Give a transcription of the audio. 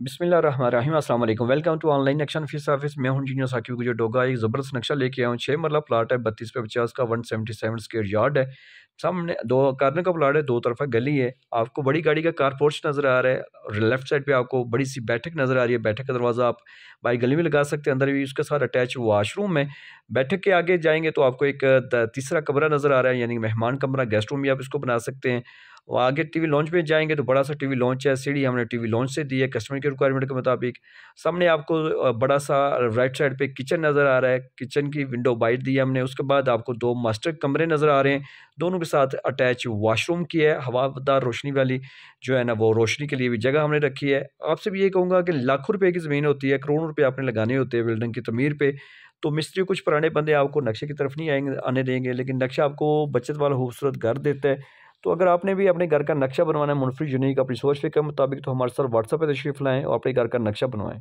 बिस्मिल्लाहिर्रहमानिर्रहीम अस्सलाम वालेकुम। Welcome to online action fee service. मैं हूं इंजीनियर साकिब गुजर डोगा। एक ज़बरदस्त नक्शा लेके आया हूँ। 6 मरला प्लाट है, 32 पे 50 का, 177 स्क्वायर यार्ड है। सामने दो कार्नर का प्लाट है, दो तरफा गली है। आपको बड़ी गाड़ी का कार पोर्च नज़र आ रहा है और लेफ्ट साइड पे आपको बड़ी सी बैठक नज़र आ रही है। बैठक का दरवाज़ा आप बाई गली में लगा सकते हैं। अंदर भी उसके साथ अटैच वाशरूम है। बैठक के आगे जाएंगे तो आपको एक तीसरा कमरा नज़र आ रहा है, यानी मेहमान कमरा, गेस्ट रूम भी आप इसको बना सकते हैं। और आगे टीवी लॉन्च पे जाएंगे तो बड़ा सा टीवी लॉन्च है। सीढ़ी हमने टीवी लॉन्च से दी है कस्टमर की रिक्वायरमेंट के मुताबिक। सामने आपको बड़ा सा राइट साइड पे किचन नज़र आ रहा है। किचन की विंडो बाइट दी है हमने। उसके बाद आपको दो मास्टर कमरे नज़र आ रहे हैं, दोनों के साथ अटैच वाशरूम की है। हवादार रोशनी वाली जो है ना, वो रोशनी के लिए भी जगह हमने रखी है। आपसे भी ये कहूँगा कि लाखों रुपए की ज़मीन होती है, करोड़ों रुपए आपने लगाने होते हैं बिल्डिंग की तमीर पे। तो मिस्त्री कुछ पुराने बंदे आपको नक्शे की तरफ नहीं आएंगे आने देंगे, लेकिन नक्शा आपको बचत वाला खूबसूरत घर देता है। तो अगर आपने भी अपने घर का नक्शा बनवाना है मुनफरिद यूनिक अपनी सोच के मुताबिक, तो हमारे साथ व्हाट्सएप पे तशरीफ़ लाएँ और अपने घर का नक्शा बनवाएँ।